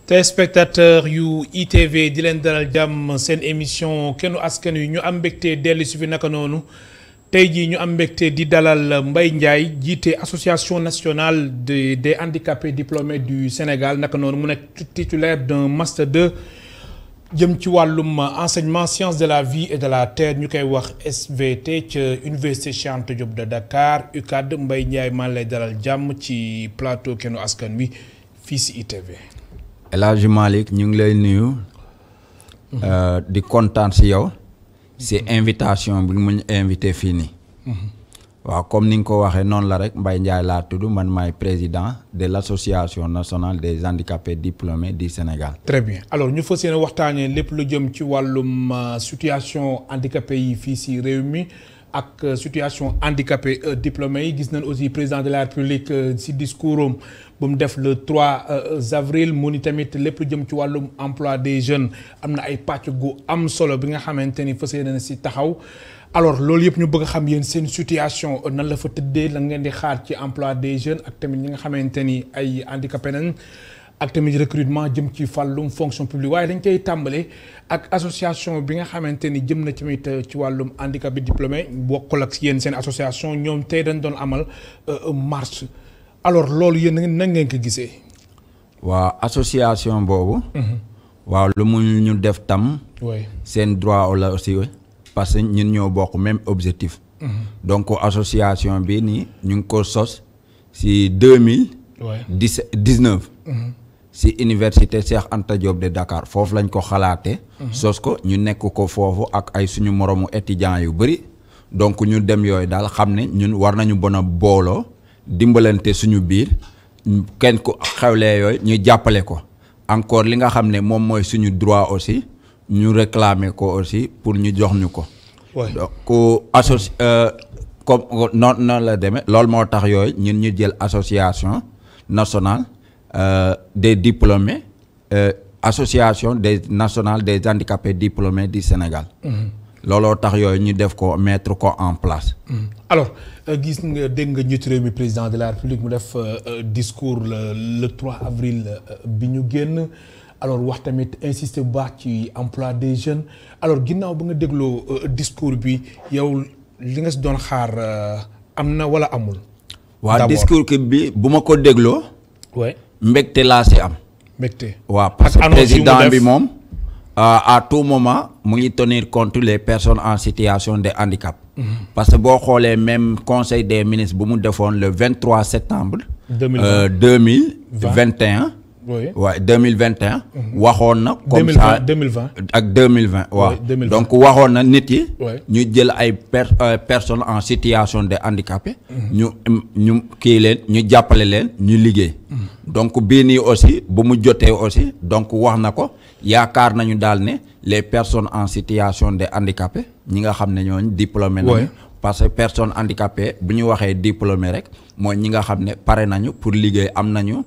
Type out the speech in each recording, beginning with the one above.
téléspectateur yu ITV di leen dalal jàmm seen émission kennu askan wi ñu am mbégte dellu si fi naka noonu tey jii ñu am mbégte di dalal Mbaye Ndiaye jiite association nationale des handicapés diplômés du Sénégal naka noonu mu nekk titulaire d'un master 2 jëm ci wàllum enseignement sciences de la vie et de la terre ñu koy wax SVT ca université Cheikh Anta Diop de Dakar UCAD Mbaye Ndiaye maa lay dalal jàmm ci plateau kennu askan wi fii si ITV. El Hadj Malick ñu ngi lay nuyu di kontaan si yow si invitation bi mu ñu invité fii nii waaw comme ni nga ko waxee noonu la rek Mbaye Ndiaye laa tudd man maay président de l'association nationale des handicapés diplômés du Sénégal. Très bien alors ñu fas yéene waxtaanee lépp lu jëm ci wàllum situation handicapé yi fii si réew mi ak situation handicapé diplômés yi gis nañ aussi président de la République si discours am bu mu def le 3 avril mu ni tamit lépp lu jëm ci wàllum emploi des jeunes am na ay pàcc gu am solo bi nga xamante ni fas yéene na si taxaw alors loolu yëpp ñu bëgg a xam yéen seen situation nan la fa tëddee la ngeen di xaar ci emploi des jeunes ak tamit ñi nga xamante ni ay handicapé nañ ak tamit recrutement jëm ci fàllum fonction publique waaye dañ koy tàmbale ak association bi nga xamante ni jëm na tamit ci wàllum handicapé diplômé bokkul ak yéen seen association ñoom tey dañ doon amal marche alors loolu yéen nan ngeen ko gisee. waaw association boobu. waaw lu mu ñu def tam. seen droit la aussi parce que ñun ñoo bokk même objectif. donc association bi nii ñu ngi ko sos si 2019. si université Cheikh Anta Diop de Dakar foofu lañ ko xalaatee. sos ko ñu nekk ko foofu ak ay suñu moromu étudiants yu bëri. donc ñu dem yooyu daal xam ne ñun war nañu bon a booloo dimbalante suñu biir kenn ku xewlee yooyu ñu jàppale ko encore li nga xam ne moom mooy suñu droit aussi ñu réclamer ko aussi pour ñu jox ñu ko. donc comme noonu la demee loolu moo tax yooyu ñun ñu jël association nationale des diplômés association nationale des handicapés diplômés du Sénégal. looloo tax yooyu ñu def ko mettre ko en place. alors gis nga dégg nga njiitu réew mi président de la République mu def discours le 3 avril bi ñu génn alors wax tamit insister bu baax ci emploi des jeunes alors ginnaaw ba nga dégloo discours bi yow li nga si doon xaar am na wala amul. waaw discours bi bu ma ko dégloo. mbégte laa si am. mbégte waaw parce que président bi moom. à tout moment mu ngi tenir compte les personnes en situation de handicap. parce que boo xoolee même conseil des ministres bu mu defoon le 23 septembre. 2021. oui waaw 2021. waxoon na comme ça 2020 ak 2020 waaw. donc waxoon na nit yi. ñu jël ay personnes en situation de handicapé. ñu kii leen ñu jàppale leen ñu liggéey. donc bii nii aussi bu mu jotee aussi donc wax na ko yaakaar nañu daal ne les personnes en situation de handicapé ñi nga xam ne ñooñu diplômé nañu. parce que personne handicapée bu ñu waxee diplômé rek mooy ñi nga xam ne pare nañu pour liggéey am nañu.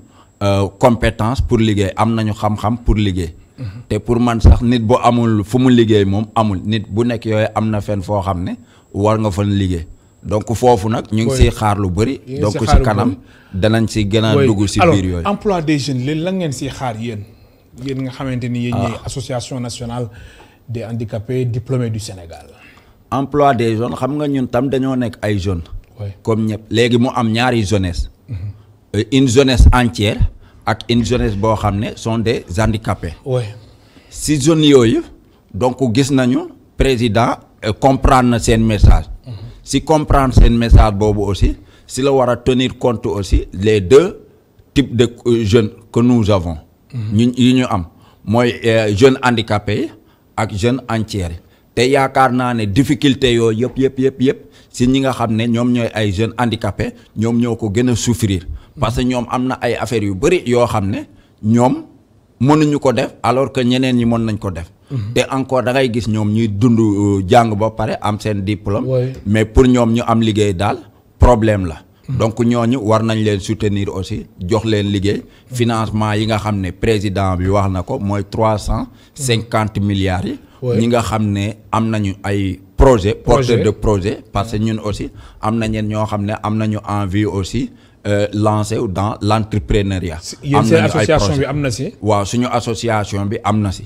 compétence pour liggéey am nañu xam-xam pour liggéey. te pour man sax nit bu amul fu mu liggéey moom amul nit bu nekk yooyu am na fenn foo xam ne war nga fa liggéey donc foofu nag ñu ngi siy xaar lu bëri. donc si kanam danañ si gën a dugg si biir yooyu. alors emploi des jeunes léegi lan ngeen siy xaar yéen nga xamante ni yéen ñooy association nationale des handicapés diplômés du Sénégal. emploi des jeunes xam nga ñun tam dañoo nekk ay jeunes. comme ñëpp léegi mu am ñaari jeunesse. une jeunesse entière ak une jeunesse boo xam ne sont des handicapés. si jeunes yooyu donc gis nañu président comprendre na seen message. si comprendre seen message boobu aussi si la war a tenir compte aussi les deux types de jeunes que nous avons. ñun yi ñu am mooy jeunes handicapés yi ak jeunes entières yi te yaakaar naa ne difficulté yooyu yëpp si ñi nga xam ne ñoom ñooy ay jeunes handicapés ñoom ñoo ko gën a souffrir. parce que ñoom am na ay affaires yu bëri yoo xam ne ñoom mënuñu ko def alors que ñeneen ñi mën nañ ko def. te encore da ngay gis ñoom ñuy dund jàng ba pare am seen diplôme. mais pour ñoom ñu am liggéey daal problème la. donc ñooñu war nañ leen soutenir aussi jox leen liggéey. financement yi nga xam ne président bi wax na ko mooy 350 milliards yi. ñi nga xam ne am nañu ay projet porteur de projet parce que ñun aussi am na ñeen ñoo xam ne am nañu envie aussi lancé dans l'entrepreneuriat. am nañu association bi am na si. waaw suñu association bi am na si.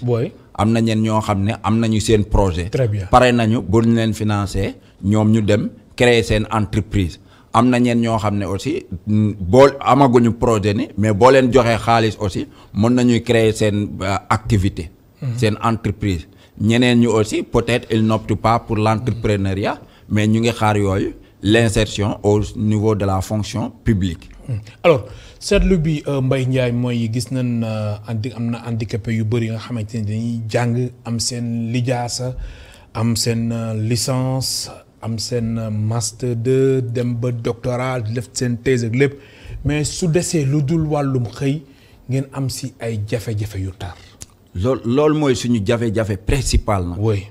am na ñenn ñoo xam ne am nañu seen projet. très bien pare nañu bu ñu leen financé ñoom ñu dem créer seen entreprise. am na ñenn ñoo xam ne aussi boo amaguñu projet ni mais boo leen joxee xaalis aussi mën nañuy créer seen activité. seen entreprise. ñeneen ñu aussi peut-être ils n'optent pas pour l'entrepreneuriat mais ñu ngi xaar yooyu l'insertion au niveau de la fonction publique. alors seetlu bi Mbaye Ndiaye mooy gis nañ am na handicapé yu bëri nga xamante ne dañuy jàng am seen lijaasa am seen licence am seen master 2 dem ba doctorat def seen thèse ak lépp mais su desee lu dul wàllum xëy ngeen am si ay jafe-jafe yu tar. loolu mooy suñu jafe-jafe principal na. oui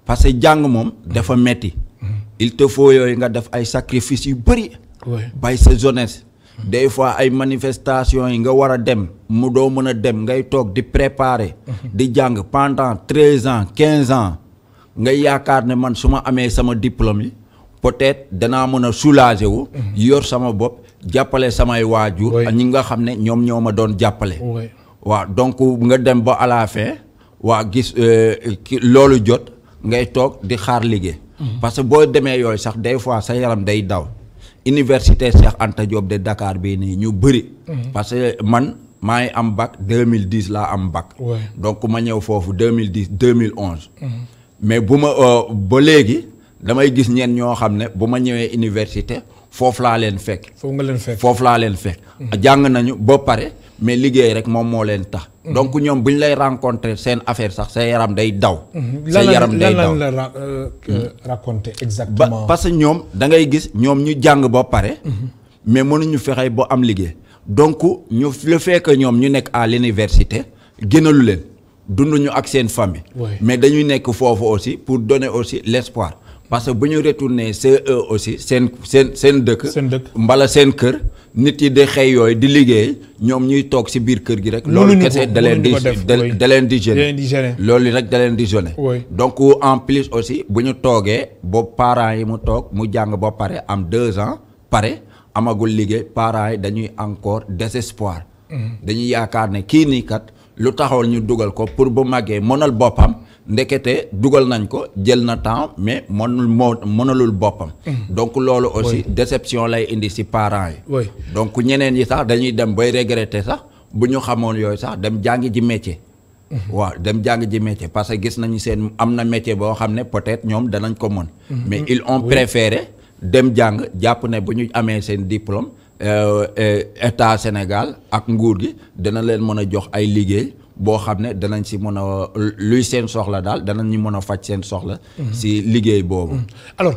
parce que jàng moom dafa metti il te faut yooyu nga def ay sacrifices yu bëri. bay sa jeunesse. des fois ay manifestations yi nga war a dem mu doo mën a dem ngay toog di préparer. di jàng pendant 13 ans 15 ans nga yaakaar ne man su ma amee sama diplôme yi peut-être danaa mën a soulager wu. yor sama bopp jàppale samay waajur. ñi nga xam ne ñoom ñoo ma doon jàppale. waaw donc nga dem ba à la fin waa gis loolu jot ngay toog di xaar liggéey. parce que boo demee yooyu sax des fois sa yaram day daw. Université Cheikh Anta Diop de Dakar bii nii ñu bëri. parce que man maa ngi am bac 2010 laa am bac. donc ma ñëw foofu 2010 2011. mais bu ma ba léegi damay gis ñenn ñoo xam ne bu ma ñëwee université foofu laa leen fekk. foofu nga leen fekk foofu laa leen fekk. jàng nañu ba pare mais liggéey rek moom moo leen tax. donc ñoom bu ñu lay rencontrer seen affaire sax sa yaram day daw. sa yaram day daw lan la raconter exactement. parce que ñoom da ngay gis ñoom ñu jàng ba pare. mais mënuñu fexe ba am liggéey. donc ñu le fait que ñoom ñu nekk à l'université gënalu leen dunduñu ak seen famille. mais dañuy nekk foofu aussi pour donner aussi l'espoir. parce que bu ñu retourner CE aussi seen dëkk. mbala seen kër. nit yi di xëy yooyu di liggéey ñoom ñuy toog ci biir kër gi rek. loolu kese da leen di gêner loolu rek da leen di gêner. donc en plus aussi bu ñu toogee ba parents yi mu toog mu jàng ba pare am 2 ans pare amagul liggéey parents yi dañuy encore désespoir. dañuy yaakaar ne kii nii kat lu taxawal ñu dugal ko pour bu màggee mënal boppam. ndekete dugal nañ ko jël na temps mais mënalul boppam. donc loolu aussi déception lay indi ci parents yi. donc ñeneen yi sax dañuy dem bay regretter sax bu ñu xamoon yooyu sax dem jàngi ji métier. waaw dem jàngi ji métier parce que gis nañu seen am na métier boo xam ne peut-être ñoom danañ ko mën. mais ils ont préféré dem jàng jàpp ne bu ñu amee seen diplôme état Sénégal ak nguur gi dana leen mën a jox ay liggéey. boo xam ne danañ ci mën a luy seen soxla daal danañ ñu mën a faj seen soxla. ci liggéey boobu. alors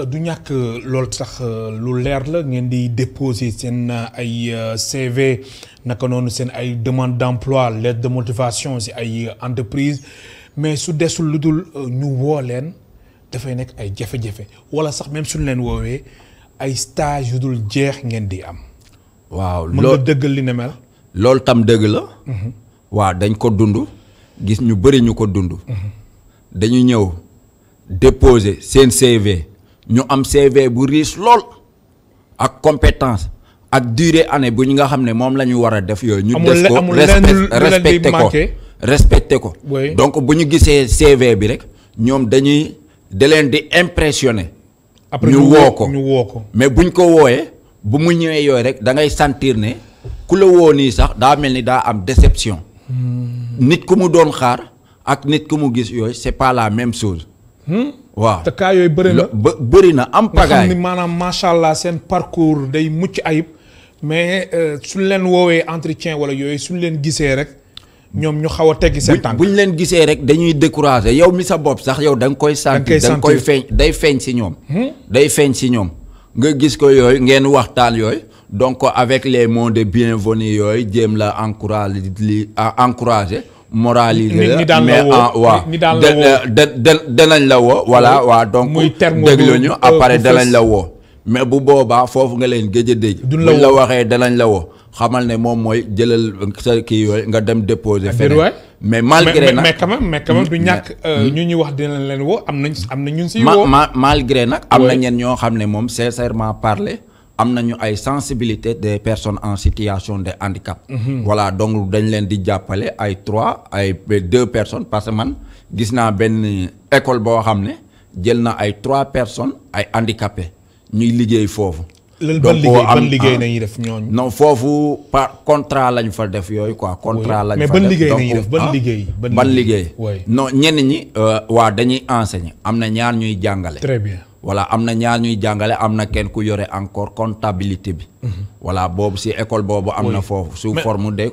du ñàkk loolu sax lu leer la ngeen di déposer seen ay CV naka noonu seen ay demande d'emploi lettre de motivation ci ay entreprise mais su desul lu dul ñu woo leen dafay nekk ay jafe-jafe walla sax même suñu leen woowee ay stage yu dul jeex ngeen di am. waaw mën nga dëggal li ne mel. loolu tam dëgg la. waaw dañ ko dund gis ñu bëri ñu ko dund. dañu ñëw déposer seen CV ñu am CV bu riche lool ak compétence ak durée année bu ñu nga xam ne moom la ñu war a def yooyu. ñu def ko respecté ko. donc bu ñu gisee CV bi rek ñoom da leen di impressionné. après ñu woo ko mais buñ ko wooyee bu mu ñëwee yooyu rek da ngay sentir ne ku la woo nii sax daa mel ni daa am déception. nit ku mu doon xaar ak nit ku mu gis yooyu c'est pas la même chose. waaw te cas yooyu bëri na am pagaay nga xam ni maanaam macha allah seen parcours day mucc ayib mais suñ leen woowee entretien wala yooyu suñ leen gisee rek ñoom ñu xaw a teggi seen tànk. buñ leen gisee rek dañuy décourager yow mi sa bopp sax yow da nga koy sentir da nga koy feeñ day feeñ ci ñoom. day feeñ ci ñoom nga gis ko yooyu ngeen waxtaan yooyu. donc avec les mots de bienvenue yooyu jéem la encourager moraliser la mais waaw danañ la woo voilà waaw donc déglu ñu après danañ la woo mais bu boobaa foofu nga leen gëj a dégg buñ la waxee danañ la woo xamal ne moom mooy jëlal sa kii yooyu nga dem déposer feneen mais malgré nag mais quand même du ñàkk ñu ñuy wax dinañ leen woo am na ñun si woo malgré nag am na ñenn ñoo xam ne moom sincèrement parler am nañu ay sensibilité des personnes en situation de handicap. Voilà donc dañ leen di jàppale ay 2 personnes parce que man gis naa benn école boo xam ne jël na ay 3 personnes ay handicapés ñuy liggéey foofu. ban liggéey nañuy def ñooñu. non foofu par contrat lañ fa def yooyu quoi. contrat lañ fa def mais ban liggéey nañuy def ban liggéey. non ñenn ñi waa dañuy enseigner am na ñaar ñuy jàngale. très bien. voilà am na ñaar ñuy jàngale am na kenn ku yore encore comptabilité bi. voilà boobu si école boobu am na foofu sous forme de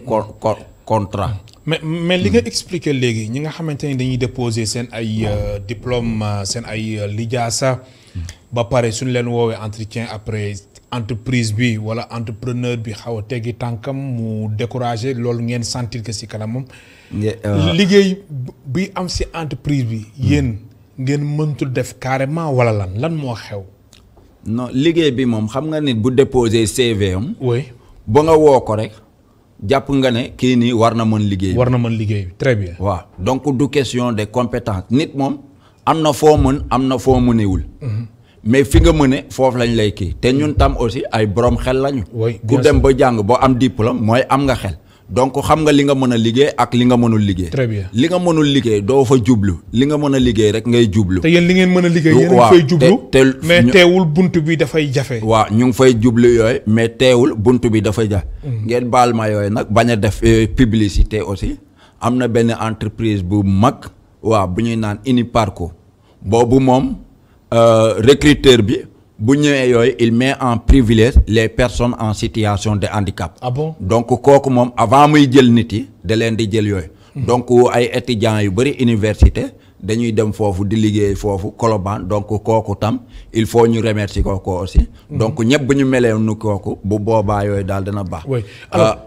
contrat. mais li nga expliqué léegi ñi nga xamante ni dañuy déposer seen ay diplôme seen ay lijaasa ba pare suñu leen woowee entretien après entreprise bi wala entrepreneur bi xaw a teggi tànkam mu découragé loolu ngeen sentir que si kanamam. liggéey bi am si entreprise bi yéen ngeen mëntul def carrément wala lan moo xew. non liggéey bi moom xam nga nit bu déposer CV am. oui ba nga woo ko rek. jàpp nga ne kii nii war na mën liggéey. war na mën liggéey très bien. waaw donc du question de compétence nit moom am na foo mën am na foo mënewul. mais fi nga mëne foofu lañ lay kii te ñun tam aussi ay borom xel lañu. ku dem ba jàng boo am diplôme mooy am nga xel. donc xam nga li nga mën a liggéey ak li nga mënul liggéey. très bien li nga mënul liggéey doo fa jublu li nga mën a liggéey rek ngay jublu. te yéen li ngeen mën a liggéey yéen a fay jublu. mais teewul bunt bi dafay jafe. waaw ñu ngi fay jublu yooyu mais teewul bunt bi dafay jafe. ngeen baal ma yooyu nag bañ a def publicité aussi am na benn entreprise bu mag waaw bu ñuy naan Uniparco boobu moom recruteur bi. bu ñëwee yooyu il met en privilège les personnes en situation de handicap. Ah bon? Donc kooku moom avant muy jël nit yi da leen di jël yooyu. donc ay étudiants yu bëri université dañuy dem foofu di liggéey foofu Colobane donc kooku tam il faut ñu remercier kooku aussi. donc ñëpp bu ñu melee nu kooku bu boobaa yooyu daal dana baax.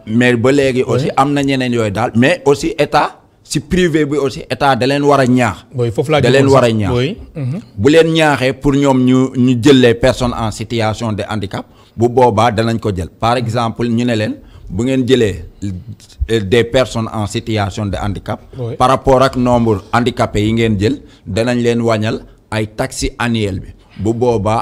mais ba léegi aussi am na ñeneen yooyu daal mais aussi état. si privé bi aussi état da leen war a ñaax. da leen war a ñaax. bu leen ñaaxee pour ñoom ñu jël les personnes en situation de handicap bu boobaa danañ ko jël par exemple ñu ne leen bu ngeen jëlee des personnes en situation de handicap. par rapport ak nombre handicapés yi ngeen jël danañ leen wàññal ay taxes annuelles bi bu boobaa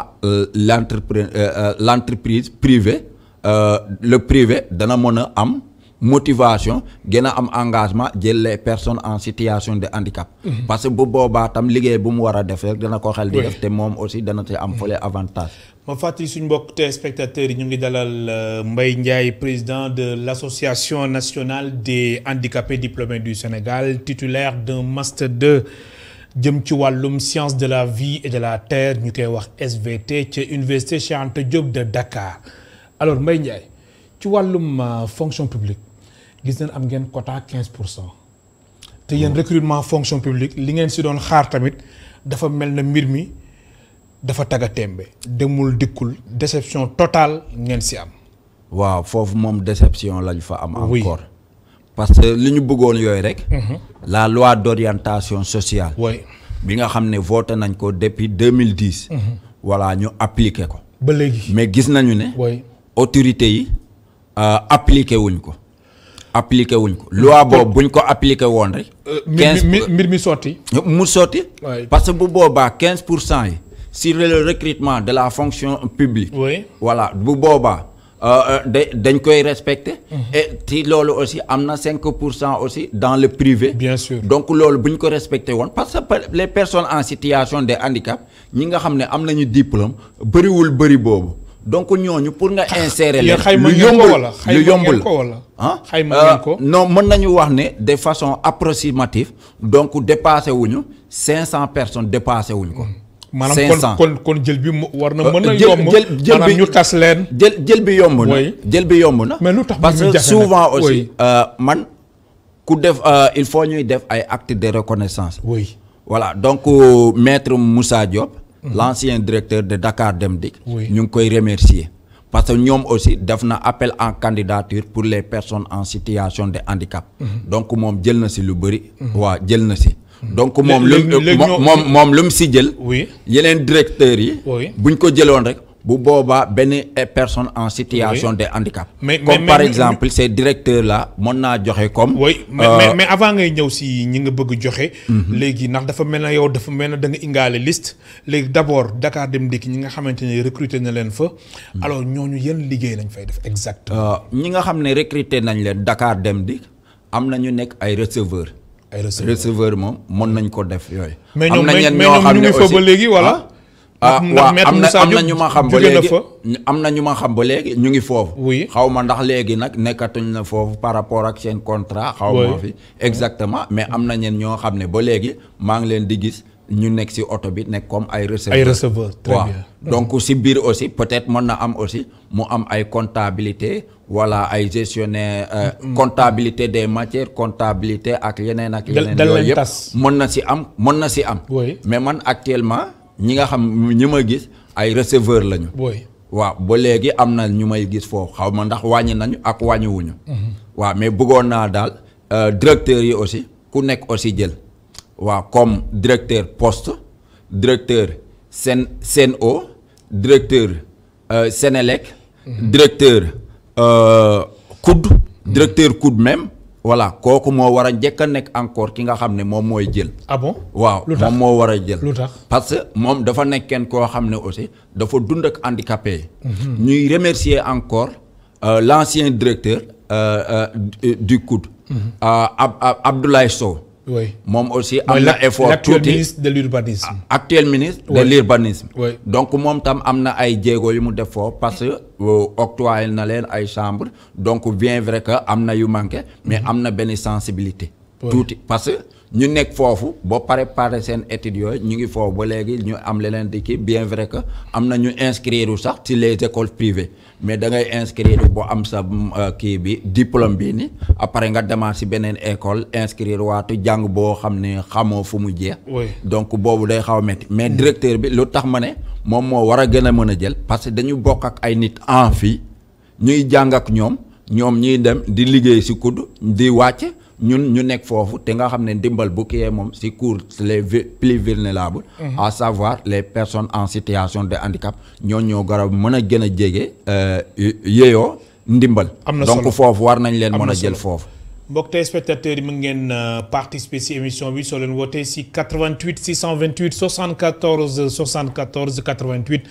l'entreprise privée le privé dana mën a am. motivation gën a am engagement jël les personnes en situation de handicap. parce que bu boobaa tam liggéey bu mu war a def rek dana ko xel di def te moom aussi dana te am fële avantage. ma fàttali suñu mbokk téléspectateurs yi ñu ngi dalal Mbaye Ndiaye président de l'association nationale des handicapés diplômés du Sénégal titulaire d'un master 2 jëm ci wàllum science de la vie et de la terre ñu koy wax SVT ci université Cheikh Anta Diop de Dakar alors Mbaye Ndiaye ci wàllum fonction publique. gis nañ am ngeen quota 15% te yéen recrutement fonction publique li ngeen si doon xaar tamit dafa mel na mbir mi dafa taga tembe demul dikkul déception totale ngeen si am. waaw foofu moom déception lañ fa am. encore parce que li ñu bëggoon yooyu rek. la loi d'orientation sociale. bi nga xam ne voté nañ ko depuis 2010. voilà ñu appliqué ko. ba léegi mais gis nañu ne. autorités yi appliqué wuñ ko. loi boobu buñ ko appliqué woon rek. mbir mi sotti. mu sotti. parce que bu boobaa 15% yi sur le recrutement de la fonction publique. voilà bu boobaa dañ koy respecter. et ci loolu aussi am na 5% aussi dans le privé. bien sûr donc loolu buñ ko respecté woon parce que les personnes en situation de handicap ñi nga xam ne am nañu diplôme bëri boobu. donc ñooñu pour nga insérer leen lu yombul non mën nañu wax ne de façon approximative donc dépassé wuñu 500 personnes dépassé wuñ ko. 500 maanaam kon jël bi war na mën a yomb maanaam ñu tas leen. jël bi yomb na. jël bi yomb na. mais lu tax parce que souvent aussi man ku def il faut ñuy def ay actes de reconnaissance. voilà donc maître Moussa Diop. l'ancien directeur de Dakar Dem Dikk ñu ngi koy remercier parce que ñoom aussi def na appel en candidature pour les personnes en situation de handicap. donc moom jël na si lu bëri. waaw jël na si. donc moom lu mu si jël. yeneen directeurs yi. buñ ko jëloon rek bu boobaa benn personne en situation de handicap. Comme par exemple ces directeurs là mën naa joxe comme. oui mais avant ngay ñëw si ñi nga bëgg joxe. léegi ndax dafa mel na yow dafa mel na da nga ingaale liste léegi d'abord Dakar Dem Dikk ñi nga xamante ne recruter na leen fa. alors ñooñu yan liggéey lañ fay def exactement. ñi nga xam ne recruter nañ leen Dakar Dem Dikk am na ñu nekk ay receveur. receveur moom mën nañ ko def yooyu. am na ñenn ñoo xam ne aussi mais ñoom ñu ngi fa ba léegi wala. waaw am na ñu ma xam ba léegi am na ñu ma xam ba léegi ñu ngi foofu. xaw ma ndax léegi nag nekkatuñ na foofu par rapport ak seen contrat. xaw ma fi exactement mais am na ñenn ñoo xam ne ba léegi maa ngi leen di gis ñu nekk ci oto bi nekk comme ay receveur. ay receveur très bien. donc ci biir aussi peut-être mën na am aussi mu am ay comptabilité wala ay gestionnaire comptabilité des matières comptabilité ak yeneen ak yeneen. yooyu yëpp mën na ci am. mais man actuellement. ñi nga xam ñi ma gis ay receveur lañu. waaw ba léegi am na ñu may gis foofu xaw ma ndax wàññi nañu ak wàññiwuñu. waaw mais bëggoon naa daal directeurs yi aussi ku nekk aussi jël. waaw comme directeur poste directeur Sen'Eau directeur Senelec. directeur COUD. directeur COUD même. voilà kooku moo war a njëkk a nekk encore ki nga xam ne moom mooy jël. ah bon waaw moom moo war a jël. lu tax parce que moom dafa nekk kenn koo xam ne aussi dafa dund ak handicapé yi. ñuy remercier encore l'ancien directeur du COUD. Abdoulaye Sow. oui moom aussi am na effort l'actuel ministre de l'urbanisme. actuel ministre de l'urbanisme. oui donc moom tam am na ay jéego yu mu def foofu parce que octroyé na leen ay chambre donc bien vrai que am na yu manqué mais am na benn sensibilité. tuuti parce que ñu nekk foofu ba préparer seen études yooyu ñu ngi foofu ba léegi ñu am leneen di kii bien vrai que am na ñu inscrire sax ci les écoles privées mais da ngay inscrire boo am sa kii bi diplôme bi ni après nga demaat ci beneen école inscrire waatu jàng boo xam ne xamoo fu mu jeex. donc boobu day xaw a métti mais directeur bi lu tax ma ne moom moo war a gën a mën a jël parce que dañu bokk ak ay nit en fii ñuy jàng ak ñoom ñuy dem di liggéey ci COUD di wàcc. ñun ñu nekk foofu te nga xam ne ndimbal bu kii moom ci cour les plus vulnérables. à savoir les personnes en situation de handicap ñoo garab mën a gën a jege yeyoo ndimbal. am na solo donc foofu war nañ leen mën a jël foofu. mbokk téléspectateurs yi mën ngeen participer ci émission bi soo leen wootee ci 88 628 74 74 88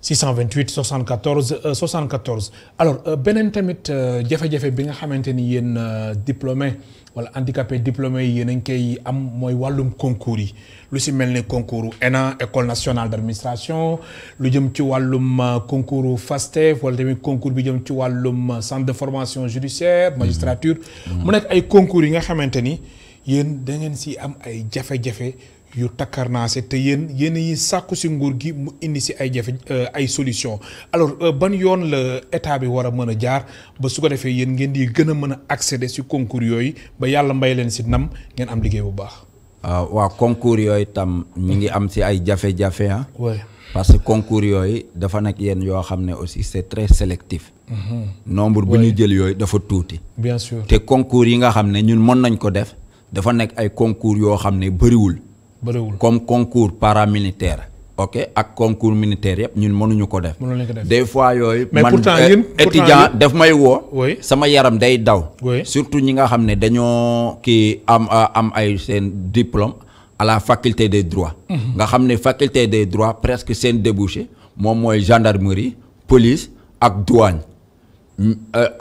628 74 74 alors beneen tamit jafe-jafe bi nga xamante ni yéen diplômé wala handicapé diplômé yi yéen a ngi koy am mooy wàllum concours yi lu ci mel ni concours ENA école nationale d'administration lu jëm ci wàllum concours FASTEF wala tamit concours bi jëm ci wàllum centre de formation judiciaire magistrature. mu nekk ay concours yi nga xamante ni yéen da ngeen ci am ay jafe-jafe. yu takkarnaase te yéen yi sàkku ci nguur gi mu indi ci ay jafe ay solution alors ban yoon la état bi war a mën a jaar ba su ko defee yéen ngeen di gën a mën a accéder ci concours yooyu ba yàlla mbay leen ci nam ngeen am liggéey bu baax. waaw concours yooyu tam ñu ngi am ci ay jafe-jafe ah. oui parce que concours yooyu dafa nekk yéen yoo xam ne aussi c'est très sélectif. nombre bu ñu jël yooyu dafa tuuti. bien sûr te concours yi nga xam ne ñun mën nañ ko def dafa nekk ay concours yoo xam ne bëriwul. comme concours paramilitaire. ok ak concours militaire yëpp ñun mënuñu ko def. des fois yooyu. mais pourtant yéen étudiant daf may woo. oui sama yaram day daw. oui surtout ñi nga xam ne dañoo kii am ay seen diplôme à la faculté des droits. nga xam ne faculté des droits presque seen débouché moom mooy gendarmerie police ak douane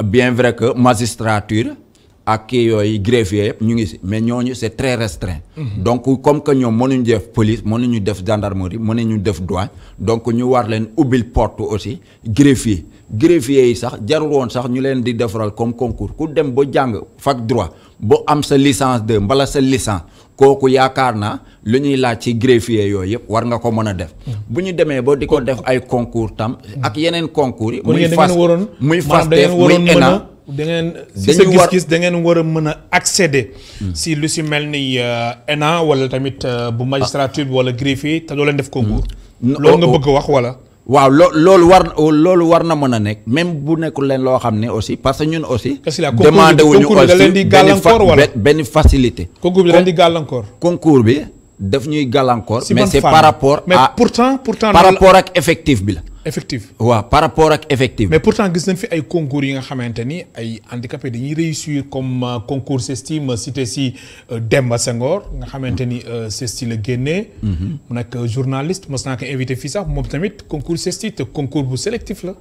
bien vrai que magistrature. ak kii yooyu greffier yëpp ñu ngi ci mais ñooñu c'est très restreint. donc comme que ñoom mënuñu def police mënuñu def gendarmerie mënuñu def douane donc ñu war leen ubbil porte aussi greffier yi sax jarul woon sax ñu leen di defaral comme concours ku dem ba jàng fac droit ba am sa licence 2 mbala sa licence kooku yaakaar naa lu ñuy laaj ci greffier yooyu yëpp war nga ko mën a def. bu ñu demee ba di ko def ay concours tam ak yeneen concours yi. muy FASTEF muy ENA. da ngeen si sa gis-gis da ngeen war a mën a accéder si lu si mel ni ENA wala tamit bu magistrature bi wala greffier te doo leen def concours. loolu nga bëgg a wax wala. waaw loolu war na mën a nekk même bu nekkul leen loo xam ne aussi parce que ñun aussi. demandé wuñu aussi benn facilité. concours bi da leen di gàllankoor. concours bi daf ñuy gàllankoor. mais c'est par rapport mais pourtant par rapport ak effectif bi la. effectif. waaw par rapport ak effectif. mais pourtant gis nañ fi ay concours yi nga xamante ni ay handicapés dañuy réussir comme concours CESTI ma cité si Demba Senghor nga xamante ni CESTI la génnee. mu nekk journaliste mos naa ko invité fii sax moom tamit concours CESTI te concours bu sélectif la.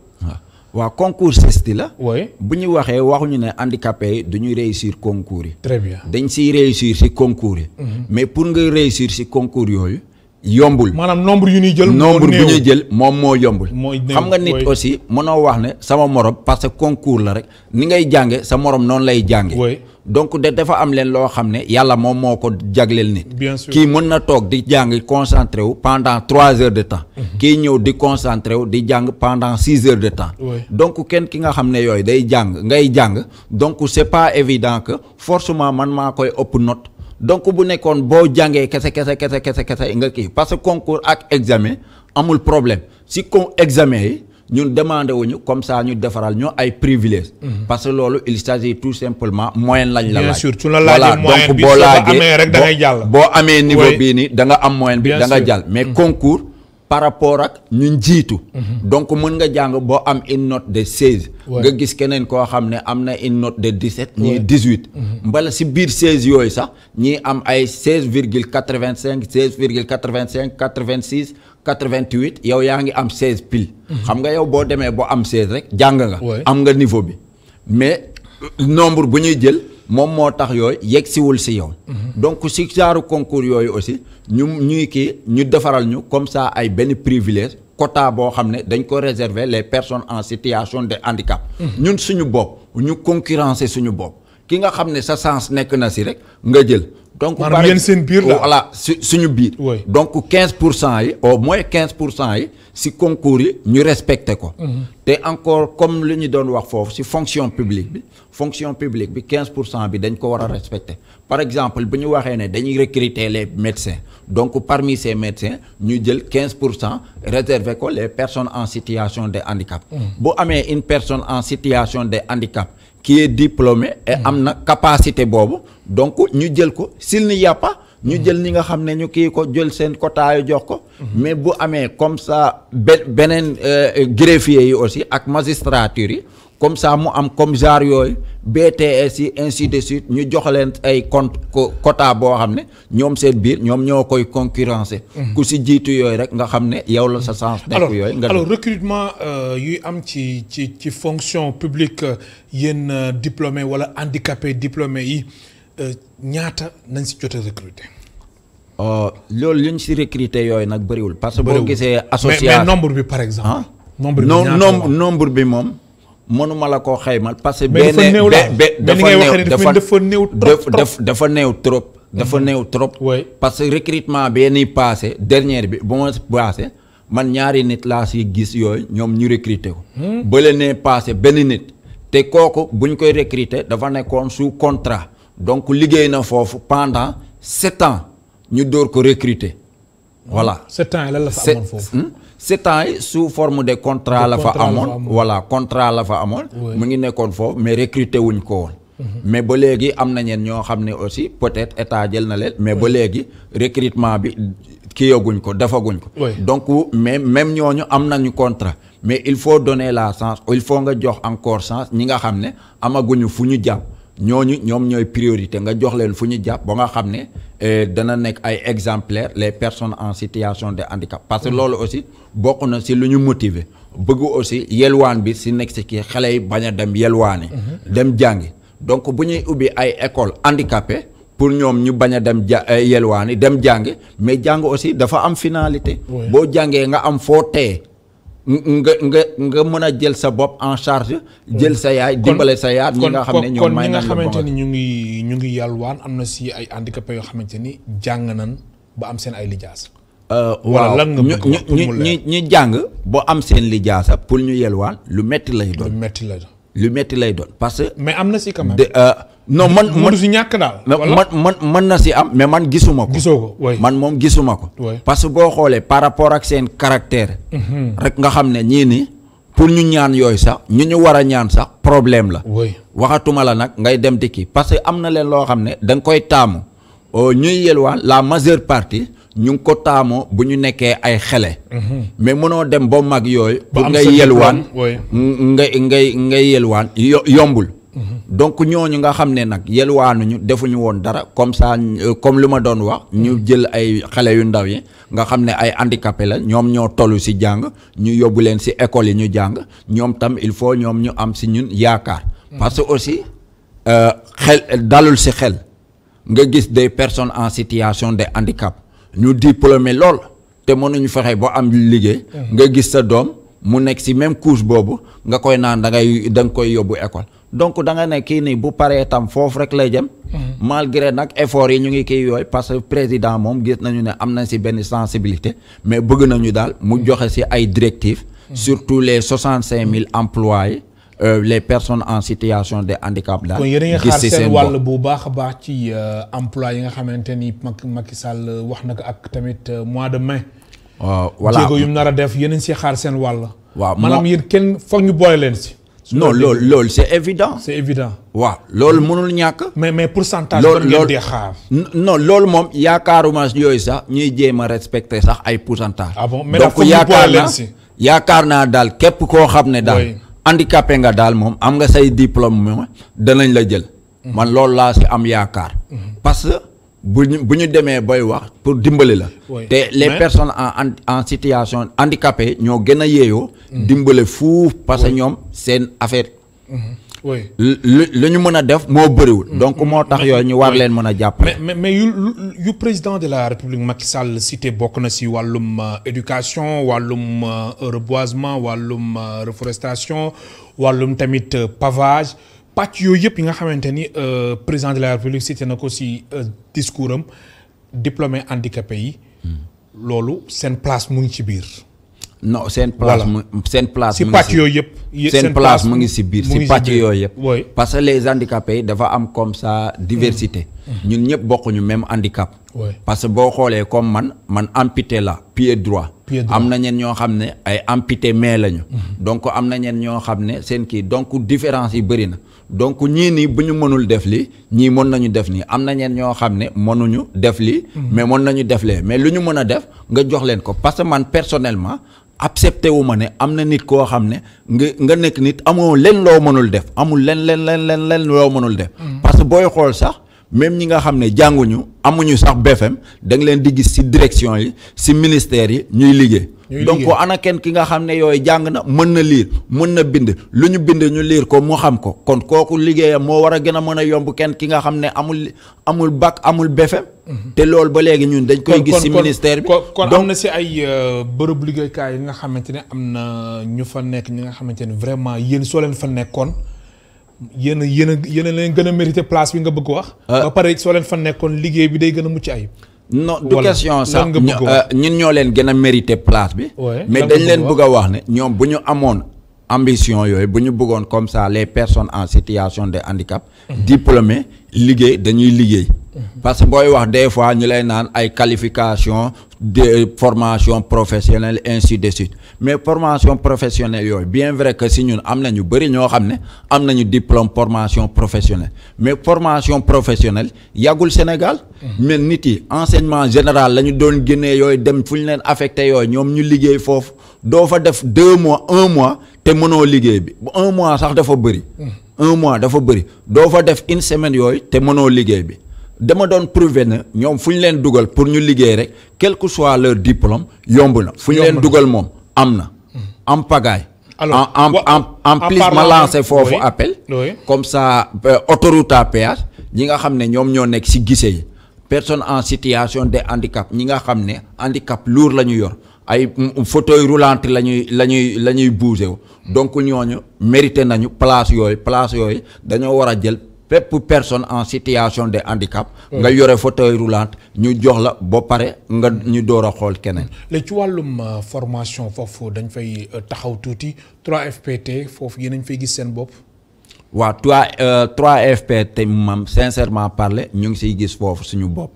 waaw concours CESTI la. oui bu ñu waxee waxuñu ne handicapés yi du ñuy réussir concours yi. très bien dañ siy réussir si concours yi. mais pour nga réussir si concours yooyu. yombul maanaam nombre yu ñuy jël. nombre bu ñuy jël moom moo yombul. mooy xam nga nit aussi mënoo wax ne sama morom parce que concours la rek ni ngay jànge sa morom noonu lay jànge donc dafa am leen loo xam ne yàlla moom moo ko jagleel nit. bien sûr kii mën na toog di jàng concentré wu pendant 3 heures de temps. kii ñëw di concentré wu di jàng pendant 6 heures de temps. donc kenn ki nga xam ne yooyu day jàng ngay jàng donc c'est pas évident que forcément man maa koy ëpp note. donc bu nekkoon boo jàngee kese nga kii parce que concours ak examen amul problème si examen yi ñun demandé wuñu comme ça ñu defaral ñu ay privilèges. parce que loolu il s'agit tout simplement moyenne lañ la laaj. bien sûr tu la laajee moyenne bi boo amee rek da ngay jàll. boo amee niveau bii nii da nga am moyenne bi da nga jàll mais concours par rapport ak ñun jiitu. donc mën nga jàng boo am une note de 16. nga gis keneen koo xam ne am na une note de 17. ñii 18. mbala si biir 16 yooyu sax ñii am ay 16,85 16,85 86 88 yow yaa ngi am 16 pile. xam nga yow boo demee boo am 16 rek jàng nga. am nga niveau bi mais nombre bu ñuy jël. moom moo tax yooyu yegg siwul si yow. donc si genre concours yooyu aussi ñuy kii ñu defaral ñu comme ça ay benn privilège quota boo xam ne dañ ko réserver les personnes en situation de handicap. ñun suñu bopp ñu concurrencer suñu bopp ki nga xam ne sa chance nekk na si rek nga jël. donc maanaam yéen seen biir la voilà suñu biir. donc 15% yi au moins 15% yi si concours yi ñu respecté ko. te encore comme li ñu doon wax foofu si fonction publique bi 15% bi dañ ko war a respecté par exemple bu ñu waxee ne dañuy recruter les médecins donc parmi ces médecins ñu jël 15% réservé ko les personnes en situation de handicap. bu amee une personne en situation de handicap. qui est diplômé et am na capacité boobu donc ñu jël ko s'il n'y a pas ñu jël ñi nga xam ne ñu kii ko jël seen quota yu jox ko mais bu amee comme ça beneen greffier yi aussi ak magistrature yi comme ça mu am comme genre yooyu BTS yi ainsi de suite ñu jox leen ay quota boo xam ne ñoom seen biir ñoom ñoo koy concurrencer. ku si jiitu yooyu rek nga xam ne yow la sa chance nekk yooyu nga alors recrutement yuy am ci fonction publique yéen diplômé wala handicapé diplômé yi ñaata nañ si jot a recruter. loolu li ñu si recruter yooyu nag bëriwul parce que boo gisee association mais nombre bi par exemple. nombre bi moom mënuma la koo xaymal parce que dafa néew trop parce que recrutement bi ni passé dernière bi bu ma passé man ñaari nit laa si gis yooyu ñoom ñu recruter ko ba leen ne passé benn nit te kooku buñ koy recruter dafa nekkoon sous contrat donc liggéey na foofu pendant 7 ans ñu door ko recruter voilà 7 ans lan la fa amoon foofu 7 ans yi sous forme de contrat la fa amoon voilà contrat la fa amoon mu ngi nekkoon foofu mais recruter wuñ ko woon mais ba léegi am na ñeen ñoo xam ne aussi peut-être état jël na leen mais ba léegi recrutement bi kiyaguñ ko defaguñ ko donc mais même ñooñu am nañu contrat mais il faut donner la chance il faut nga jox encore chance ñi nga xam ne amaguñu fu ñu jàpp ñoom ñooy priorité nga jox leen fu ñu jàpp ba nga xam ne dana nekk ay exemplaires les personnes en situation de handicap parce que loolu aussi bokk na si lu ñu motiver bëgg aussi yelwaan bi si nekk si kii xale yi bañ a dem yelwaani dem jàngi donc bu ñuy ubbi ay école handicapé pour ñoom ñu bañ a dem yelwaani dem jàngi mais jàng aussi dafa am finalité boo jàngee nga am foo teye nga mën a jël sa bopp en charge jël sa yaay dimbale sa yaay ñi nga xam ne ñoom may nañ la kon ñi nga xamante ni ñu ngi yalwaan am na si ay handicapés yoo xamante ni jàng nañ ba am seen ay lijaasa waaw ñu jàng boo am seen lijaasa pour ñu yelwaan lu metti lay doon lu metti lay doon parce que mais am na si quand même non man si ñàkk daal man na si am mais man gisuma ko gisoo ko man moom gisuma ko parce que boo xoolee par rapport ak seen caractère rek nga xam ne ñii ni pour ñu ñaan yooyu sax ñu war a ñaan sax problème la waxatuma la nag ngay dem di kii parce que am na leen loo xam ne da nga koy taamu ñuy yelwaan la majeure partie ñu ngi ko taamoo bu ñu nekkee ay xele. mais mënoo dem ba mag yooyu. pour ngay yelwaan ngay yelwaan yombul. donc ñooñu nga xam ne nag yelwaanuñu defuñu woon dara comme ça comme lu ma doon wax ñu jël ay xale yu ndaw yi nga xam ne ay handicapé la ñoom ñoo tollu ci jàng ñu yóbbu leen ci école yi ñu jàng ñoom tam il faut ñoom ñu am ci ñun yaakaar. parce que aussi xel dalul ci xel nga gis des personnes en situation de handicap ñu diplômé lool te mënuñu fexe ba am liggéey. nga gis sa doom mu nekk ci même couche boobu nga koy naan da nga koy yóbbu école. donc da nga ne kii nii bu paree tam foofu rek lay jëm. malgré nag effort yi ñu ngi kii yooyu parce que président moom gis nañu ne am na ci benn sensibilité mais bëgg nañu daal mu joxe ci ay directives. surtout les 65 000 employés les personnes en situation de handicap daal. kon yéen a ngi xaar seen wàll bu baax a baax ci emploi yi nga xamante ni Macky Sall wax na ko ak tamit mois de mai. waaw voilà jéego yu mu nar a def yéen a ngi si xaar seen wàll. waaw maanaam yéen kenn foog ñu boole leen si. non loolu c'est évident. c'est évident. waaw loolu mënul ñàkk. mais pourcentage. loolu ngeen di xaar. non loolu moom yaakaaruma yooyu sax ñuy jéem a respecter sax ay pourcentage. ah bon mais donc yaakaar naa daal képp koo xam ne daal. handicapé nga daal moom am nga say diplôme moom danañ la jël. man loolu laa si am yaakaar. parce que bu ñu demee boy wax pour dimbali la. te les personnes en situation handicapées ñoo gën a yeeyoo. dimbale fuuf parce que ñoom seen affaire. lu ñu mën a def moo bëriwul. donc moo tax yooyu ñu war leen mën a jàppale. mais yu président de la République Macky Sall cité bokk na si wàllum éducation wàllum reboisement wàllum reforestation wàllum tamit pavage pàcc yooyu yëpp yi nga xamante ni président de la République cité na ko si discours am diplômé handicapé yi. loolu seen place mu ngi ci biir. non seen place seen place si pàcc yooyu yëpp. seen place mu ngi si biir si pàcc yooyu yëpp. parce que les handicapés yi dafa am comme ça diversité. ñun ñëpp bokkuñu même handicap. parce que boo xoolee comme man amputé la pied droit. am na ñeen ñoo xam ne ay amputé main lañu. donc am na ñeen ñoo xam ne seen kii donc différence yi bëri na. donc ñii nii bu ñu mënul def lii ñii mën nañu def nii am na ñeen ñoo xam ne mënuñu def lii. mais mën nañu def lee mais lu ñu mën a def nga jox leen ko parce que man personnellement. accepté wu ma ne am na nit koo xam ne nga nekk nit amoo leen loo mënul def amul leen loo mënul def. parce que booy xool sax même ñi nga xam ne jànguñu amuñu sax BFM da nga leen di gis ci direction yi ci ministère yi ñuy liggéey. donc ana kenn ki nga xam ne yooyu jàng na mën na liir mën na bind lu ñu bind ñu liir ko mu xam ko kon kooku liggéeyam moo war a gën a mën a yomb kenn ki nga xam ne amul bac amul BFM. te loolu ba léegi ñun dañ koy gis ci ministère bi. kon am na ci ay bërëb liggéeykaay yi nga xamante ne am na ñu fa nekk ñi nga xamante ne vraiment yéen soo leen fa nekkoon yéen a leen gën a mérité place bi nga bëgg wax. ba pare soo leen fa nekkoon liggéey bi day gën a mucc ayib. non du question sax ñun ñoo leen gën a mérité place bi. mais dañ leen bëgg a wax ne ñoom bu ñu amoon ambition yooyu bu ñu bëggoon comme ça les personnes en situation de handicap. diplômés liggéey dañuy liggéey. parce que booy wax des fois ñu lay naan ay qualification de formation professionnelle ainsi de suite mais formation professionnelle yooyu bien vrai que si ñun am na ñu bëri ñoo xam ne am nañu diplôme formation professionnelle mais formation professionnelle yàggul Sénégal. mais nit yi enseignement général la ñu doon génnee yooyu dem fu ñu leen affecté yooyu ñoom ñu liggéey foofu doo fa def 2 mois 1 mois te mënoo liggéey bi 1 mois sax dafa bëri. 1 mois dafa bëri doo fa def 1 semaine yooyu te mënoo liggéey bi. dama doon prouver na ñoom fu ñu leen dugal pour ñu liggéey rek quel que soit leur diplôme yomb na fu ñu leen dugal moom am na am pagaille en plus ma lancé foofu appel comme ça autoroute à péage ñi nga xam ne ñoom ñoo nekk ci guichet yi personne en situation de handicap ñi nga xam ne handicap lourd la ñu yor ay fauteuil roulant la ñuy bouger wu donc ñooñu mérité nañu place yooyu dañoo war a jël bépp personne en situation de handicap. nga yore fauteuil roulant ñu jox la ba pare nga ñu door a xool keneen. léegi ci wàllum formation foofu dañ fay taxaw tuuti 3FPT foofu yéen a fay gis seen bopp. waaw 3FPT moom sincèrement parler ñu ngi siy gis foofu suñu bopp.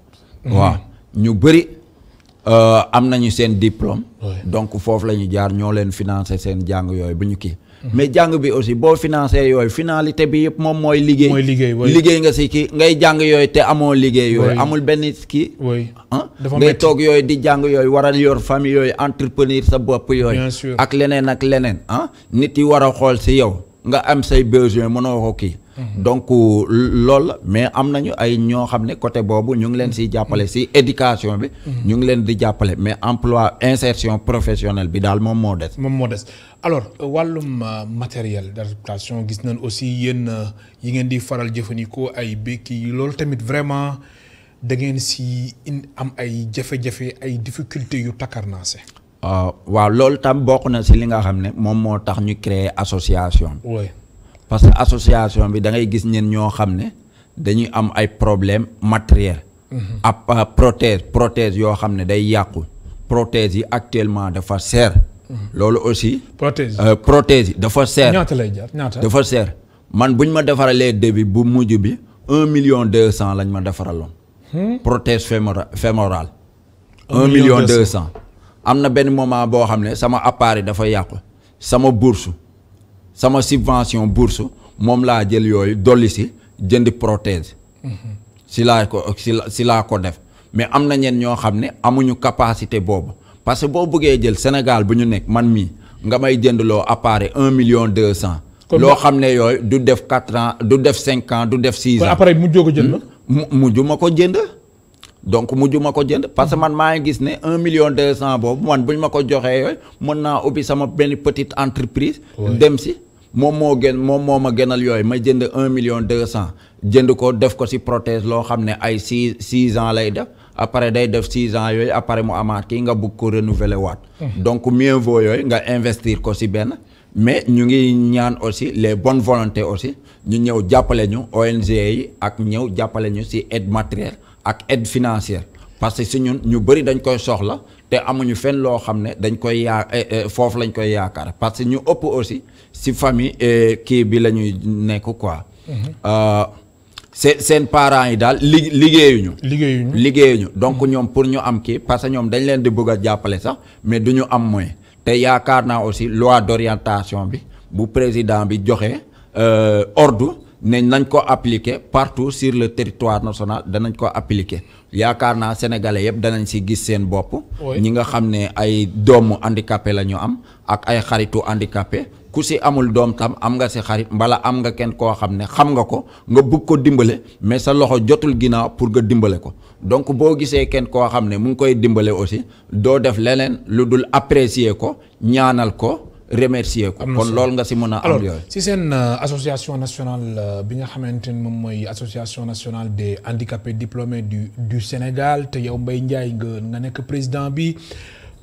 waaw ñu bëri am nañu seen diplôme. donc foofu la ñu jaar ñoo leen financer seen jàng yooyu bu ñu kii. mais jàng bi aussi boo financé yooyu finalité bi yëpp moom mooy liggéey nga si kii ngay jàng yooyu te amoo liggéey yooyu amul benn kii ngay toog yooyu di jàng yooyu war a yor famille yooyu entrepreneur sa bopp yooyu ak leneen nit yi war a xool si yow nga am say besoin mënoo ko kii donc loolu la mais am nañu ay ñoo xam ne côté boobu ñu ngi leen siy jàppale si éducation bi ñu ngi leen di jàppale mais emploi insertion professionnelle bi daal moom moo des alors wàllum matériel d'adaptation gis nañ aussi yéen yi ngeen di faral jëfandikoo ay béquilles yi loolu tamit vraiment da ngeen si am ay jafe-jafe ay difficultés yu takkarnaase waaw loolu tam bokk na si li nga xam ne moom moo tax ñu créer association oui parce que association bi da ngay gis ñen ñoo xam ne dañuy am ay problème matériel ab prothèse yoo xam ne day yàqu prothèse yi actuellement dafa cher loolu aussi prothèse yi dafa cher ñaata lay jar ñaata dafa cher man buñ ma defaralee début bu mujj bi 1,2 million lañ ma defaraloon prothèse fémorale 1,2 million am na benn moment boo xam ne sama appareil dafa yàqu sama subvention bourse moom laa jël yooyu dolli si jëndi prothèse si laa ko def mais am na ñeen ñoo xam ne amuñu capacité boobu parce que boo bëggee jël Sénégal bu ñu nekk man mii nga may jëndloo appareil 1,2 million loo xam ne yooyu du def 4 ans du def 5 ans du def 6 ans. kon appareil mujjoo ko jënd. mujj ma ko jënd. donc mujj ma ko jënd parce que man maa ngi gis ne 1,2 million boobu man buñ ma ko joxee yooyu mën naa ubbi sama benn petite entreprise. dem si moom moo ma gënal yooyu ma jënd 1,2 million jënd ko def ko si prothèse loo xam ne ay 6 ans lay def après day def 6 ans yooyu après mu amaat kii nga bëgg ko renouveler waat. donc mieux vaut yooyu nga investir ko si benn. mais ñu ngi ñaan aussi les bonnes volontés aussi ñu ñëw jàppale ñu ONG yi ak ñëw jàppale ñu si aide matérielle ak aide financière parce que si ñun ñu bëri dañ koy soxla te amuñu fenn loo xam ne dañ koy foofu lañ koy yaakaar parce que ñu ëpp aussi si famille kii bi la ñuy nekk quoi. seen parents yi daal liggéeyuñu donc ñoom pour ñu am kii parce que ñoom dañ leen di bëgg a jàppale sax mais du ñu am moyen te yaakaar naa aussi loi d'orientation bi bu président bi joxe ordre ne nañ ko appliquer partout sur le territoire national danañ ko appliquer yaakaar naa sénégalais yëpp danañ si gis seen bopp. ñi nga xam ne ay doomu handicapé la ñu am ak ay xaritu handicapé ku si amul doom tam am nga si xarit mbala am nga kenn koo xam ne xam nga ko nga bëgg ko dimbale mais sa loxo jotul ginnaaw pour nga dimbale ko donc boo gisee kenn koo xam ne mu ngi koy dimbale aussi doo def leneen lu dul apprécier ko ñaanal ko remercier ko. kon loolu nga si mën a am yooyu. alors si seen association nationale bi nga xamante ne moom mooy association nationale des handicapés diplômés du Sénégal te yow Mbaye Ndiaye nga nekk président bi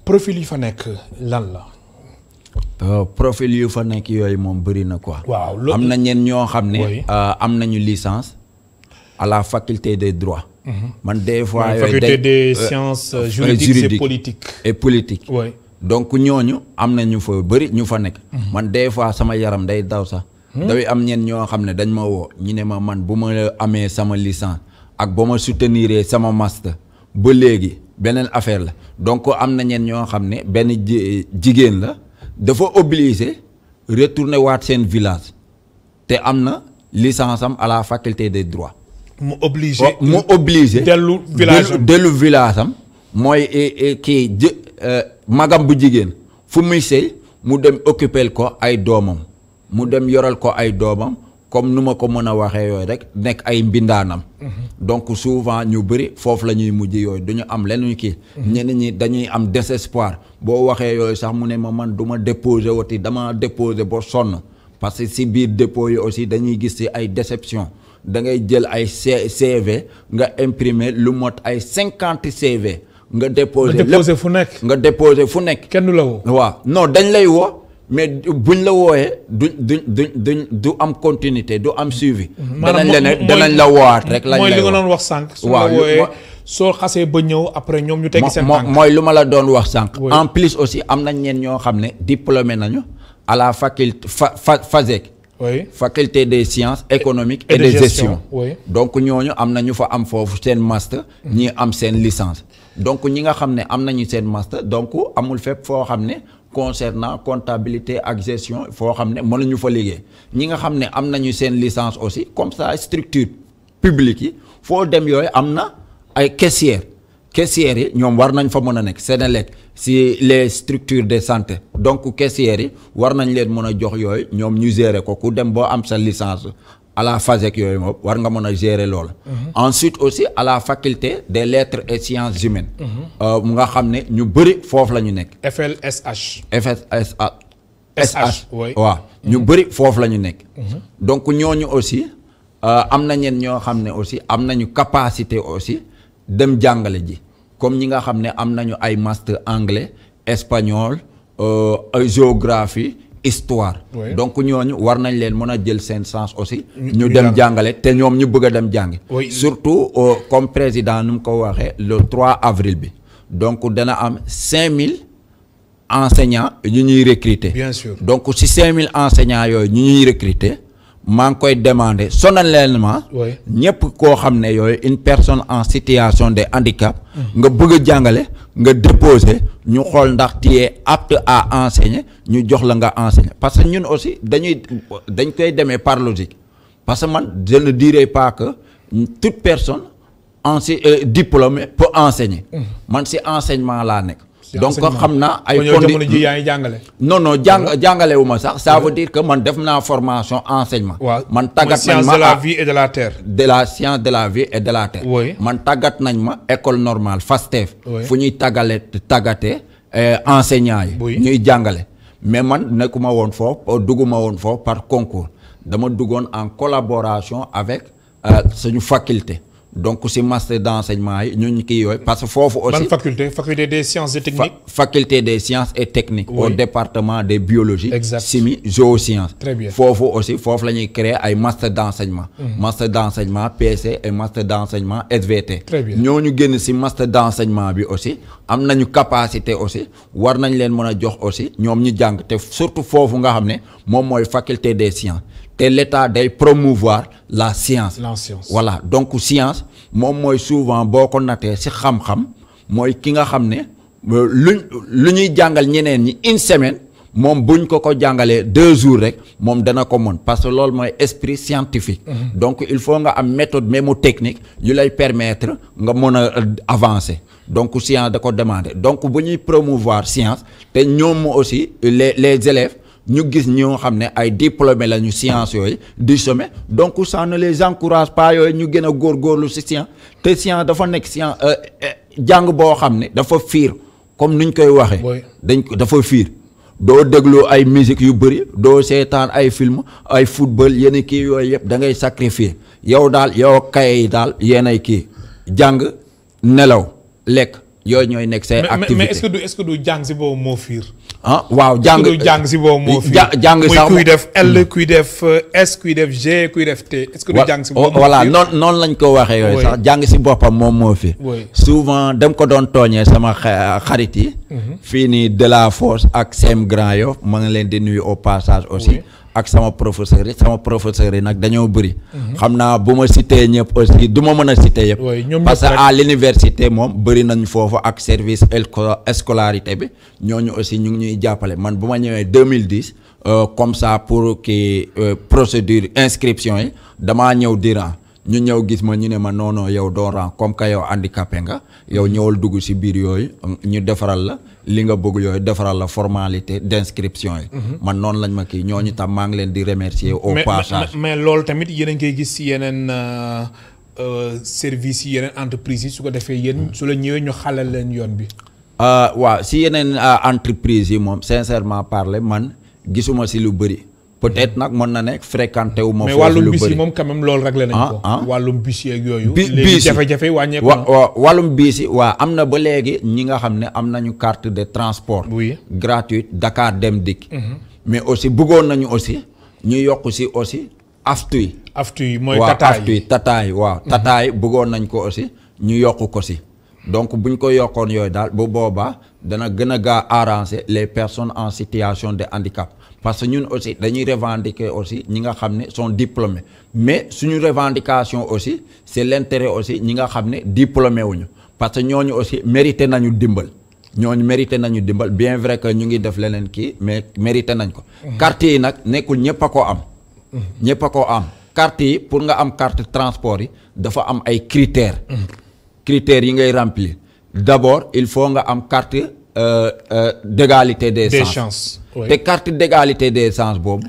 profil yi fa nekk lan la. profil yu fa nekk yooyu moom bëri na quoi. waaw am na ñenn ñoo xam ne. am nañu licence à la faculté des droits. man des fois yooyu faculté des sciences juridiques et politiques. donc ñooñu am na ñu fa bëri ñu fa nekk. man des fois sama yaram day daw sax. dafay am ñenn ñoo xam ne dañ ma woo ñu ne ma man bu ma amee sama licence ak ba ma soutenir sama master ba léegi beneen affaire la donc am na ñenn ñoo xam ne benn jigéen la. dafa obligé retourner waat seen village te am na licence am à la faculté des droits. mu obligé dellu village am mooy kii magam bu jigéen fu muy sëy mu dem occuper ko ay doomam mu dem yoral ko ay doomam comme nu ma ko mën a waxee yooyu rek nekk ay mbindaanam. donc souvent ñu bëri foofu la ñuy mujj yooyu du ñu am lenn kii. ñenn ñi dañuy am désespoir boo waxee yooyu sax mu ne ma man du ma déposé wati dama déposé ba sonn parce que si biir dépôt yi aussi dañuy gis ci ay déception da ngay jël ay CV nga imprimer lu mot ay 50 CV. nga déposé fu nekk. nga déposé fu nekk. kenn du la woo. waaw non dañ lay woo. mais buñ la wooyee du am continuité du am suivi. danañ la woowaat rek. lañ lay mooy li nga doon wax sànq. su la wooyee soo xasee ba ñëw après ñoom ñu teggi seen tànk. mooy lu ma la doon wax sànq. en plus aussi am nañ ñeen ñoo xam ne diplômé nañu à la faculté FASEG. faculté des sciences économiques et de gestion. donc ñooñu am na ñu fa am foofu seen master. ñii am seen licence. donc ñi nga xam ne am nañu seen master donc amul fépp foo xam ne concernant comptabilité ak gestion foo xam ne mënuñu fa liggéey ñi nga xam ne am nañu seen licence aussi comme ça structure publique yi foo dem yooyu am na ay caissières yi ñoom war nañ fa mën a nekk Sénélec si les structures de santé donc caissières yi war nañ leen mën a jox yooyu ñoom ñu gérer ko ku dem boo am sa licence à la FASEC yooyu moom war nga mën a gérer loolu. Ensuite aussi à la faculté des lettres et sciences humaines. mu nga xam ne ñu bëri foofu la ñu nekk. FLSH. SH waaw ñu bëri foofu la ñu nekk. donc ñooñu aussi am na ñeen ñoo xam ne aussi am nañu capacité aussi dem jàngale ji comme ñi nga xam ne am nañu ay master anglais espagnol géographie. Histoire donc ñooñu war nañ leen mën a jël seen sens aussi ñu dem jàngale te ñoom ñu bëgg a dem jàngi surtout comme président nu mu ko waxee le 3 avril bi donc dana am 5000 enseignants yu ñuy recruter bien sûr donc si 5000 enseignants yooyu ñu ñuy recruter maa ngi koy demander solennellement ñëpp koo xam ne yooyu une personne en situation de handicap nga bëgg a jàngale nga déposer ñu xool ndax tu es apte à enseigner ñu jox la nga enseigner parce que ñun aussi dañ koy demee par logique parce que man je ne dirais pas que toute personne diplômée peut enseigner man si enseignement laa nekk donc xam naa ay jamono ji yaa ngi jàngale non jàngale wu ma sax ça veut dire que man def naa formation enseignement man tàggat nañ ma de la vie et de la terre de la science de la vie et de la terre man tàggat nañ ma école normale FASTEF fu ñuy tàggatee enseignants yi ñuy jàngale mais man nekkuma woon foofu dugguma woon foofu par concours dama duggoon en collaboration avec suñu faculté donc si master d'enseignement yi ñun kii yooyu parce que foofu aussi. ban faculté des sciences et techniques. faculté des sciences et techniques. au département des biologies. exact chimie géosciences. très bien foofu aussi foofu la ñuy créer ay master d'enseignement. master d'enseignement PC et master d'enseignement SVT. très bien ñooñu génn si master d'enseignement bi aussi am nañu capacité aussi war nañ leen mën a jox aussi ñoom ñu jàng te surtout foofu nga xam ne moom mooy faculté des sciences. te l'État day promouvoir la science. Voilà donc science moom mooy souvent boo ko natee ci xam-xam mooy ki nga xam ne lu ñuy jàngal ñeneen ñi une semaine moom buñ ko jàngalee 2 jours rek moom dana ko mën parce que loolu mooy esprit scientifique. donc il faut nga am méthode mémotechnique yu lay permettre nga mën a avancer donc science da ko demander donc bu ñuy promouvoir science te ñoom aussi les élèves. ñu gis ñoo xam ne ay diplômés la ñu science yooyu du sommet donc ça ne les encourage pas yooyu ñu gën a góorgóorlu ci science te science dafa nekk science jàng boo xam ne dafa fiir comme nuñ koy waxee. dafa fiir doo déglu ay musique yu bëri doo seetaan ay film ay football yenn kii yooyu yëpp da ngay sacrifier yow daal yow kaye yi daal yéenay kii jàng nelaw lekk yooyu ñooy nekk say activité mais est-ce que du jàng ci boobu moo fiir. waaw jàng si boobu moo fi jàng sax kuy def L kuy def S kuy def G kuy def T est-ce que du jàng si boobu voilà noonu lañ ko waxee yooyu sax jàng si boppam moom moo fi souvent dem ko doon tooñee sama xarit yi fii nii de la force ak sem Grand Yoff ma ngi leen di nuyu au passage aussi ak sama professeurs yi nag dañoo bëri xam naa bu ma cité ñëpp aussi du ma mën a cité yëpp parce que à l'université moom bëri nañ foofu ak service scolarité bi ñooñu aussi ñu ngi ñuy jàppale man bu ma ñëwee 2010 comme ça pour kii procédure inscription yi damaa ñëw di rang ñu ñëw gis ma ñu ne ma non yow doo rang comme que yow handicapé nga yow ñëwal dugg ci biir yooyu ñu defaral la li nga bëgg yooyu defaral la formalité d'inscription yi. man noonu lañ ma kii ñooñu tam maa ngi leen di remercier au passage. mais loolu tamit yéen a ngi koy gis ci yeneen services yi yeneen entreprises yi su ko defee yéen su la ñëwee ñu xalal leen yoon bi. waaw ci yeneen entreprises yi moom sincèrement parler man gisuma ci lu bëri. peut-être nag mën na nekk fréquenté wu ma. foofu lu bëri mais wàllum bis yi moom quand même loolu réglé nañ ko. wàllum bis yeeg yooyu. léegi jafe-jafe wàññeeku na. wàllum bis yi waaw am na ba léegi ñi nga xam ne am nañu carte de transport. gratuite Dakar Dem Dikk. mais aussi bëggoon nañu aussi ñu yokk ci aussi aftu yi. aftu yi mooy tataay yi waaw tataay bëggoon nañ ko aussi ñu yokk ko ci. donc buñ ko yokkoon yooyu daal bu boobaa dana gën a gaa arranger les personnes en situation de handicap. parce que ñun aussi dañuy revendiquer aussi ñi nga xam ne sont diplômés mais suñu revendication aussi c'est l'intérêt aussi ñi nga xam ne diplômé wuñu parce que ñooñu aussi mérité nañu dimbal. ñooñu mérité nañu dimbal bien vrai que ñu ngi def leneen kii mais mérité nañ ko. carte yi nag nekkul ñëpp a ko am. ñëpp a ko am carte yi pour nga am carte transport yi dafa am ay critères. critères yi ngay remplir d'abord il faut nga am carte d'égalité des chances. te carte d'égalité des chances boobu.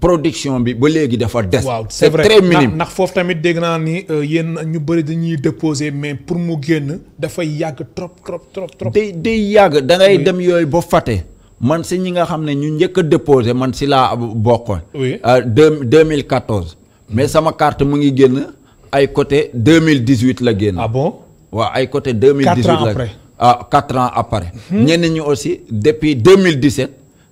production bi ba léegi dafa des. waaw c'est vrai très minime ndax foofu tamit dégg naa ni yéen ñu bëri dañuy déposer mais pour mu génn dafay yàgg trop. day yàgg da ngay dem yooyu ba fàtte man si ñi nga xam ne ñu njëkk a déposer man si laa bokkoon. oui 2014. mais sama carte mu ngi génn ay côté 2018 la génn. ah bon waaw ay côté 2018 4 ans la après. 4 ans après. ñenn ñi aussi depuis 2017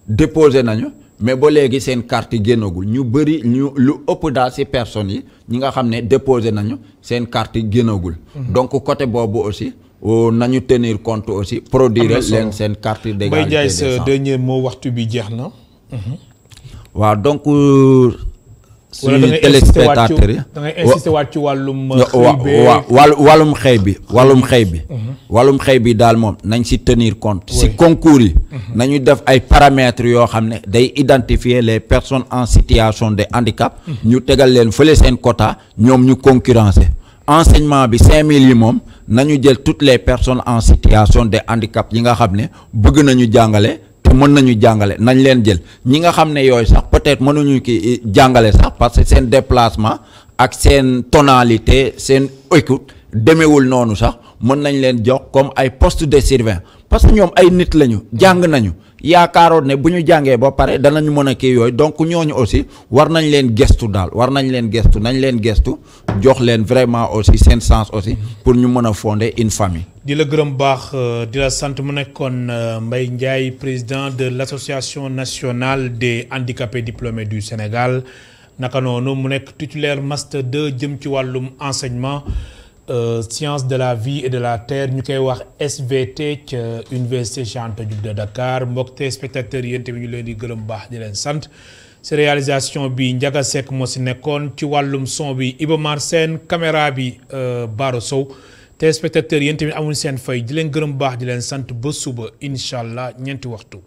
déposé nañu. mais ba léegi seen carte génnagul ñu bëri lu ëpp daal ci personnes yi ñi nga xam ne déposé nañu seen carte génnagul. donc côté boobu aussi nañu tenir compte aussi. produire leen seen carte d'égalité Mbaye Ndiaye des chances. sa dernier mot waxtu bi jeex na. waaw donc. suñu téléspectateurs yi da ngay insister waat ci wàllum. wàllum xëy bi wàllum xëy bi daal moom nañ ci tenir compte. ci concours yi. nañu def ay paramètres yoo xam ne day identifier les personnes en situation de handicap. ñu tegal leen fële seen quota ñoom ñu concurrencer. enseignement bi 5000 yi moom nañu jël toutes les personnes en situation de handicap yi nga xam ne bëgg nañu jàngale. mën nañu jàngale nañ leen jël ñi nga xam ne yooyu sax peut-être mënuñu ki jàngale sax parce que seen déplacement ak seen tonalité seen écoute demewul noonu sax mën nañ leen jox comme ay poste de surveillant parce que ñoom ay nit lañu jàng nañu yaakaaroon ne bu ñu jàngee ba pare danañu mën a kii yooyu donc ñooñu aussi war nañ leen gestu daal nañ leen gestu jox leen vraiment aussi seen sens aussi pour ñu mën a fonder une famille. di la gërëm baax di la sant mu nekkoon Mbaye Ndiaye président de l'association nationale des handicapés diplômés du Sénégal naka noonu mu nekk titulaire master 2 jëm ci wàllum enseignement sciences de la vie et de la terre ñu koy wax SVT ca Université Cheikh Anta Diop de Dakar mbokk téléspectateurs yéen tamit ñu leen di gërëm baax di leen sant ci réalisation bi Ndiaga Seck moo ci nekkoon ci wàllum son bi Iba Mar Sène caméra bi Baro Sow téléspectateurs yéen tamit amuñ seen fay di leen gërëm baax di leen sant ba suba incha allah ñeenti waxtu.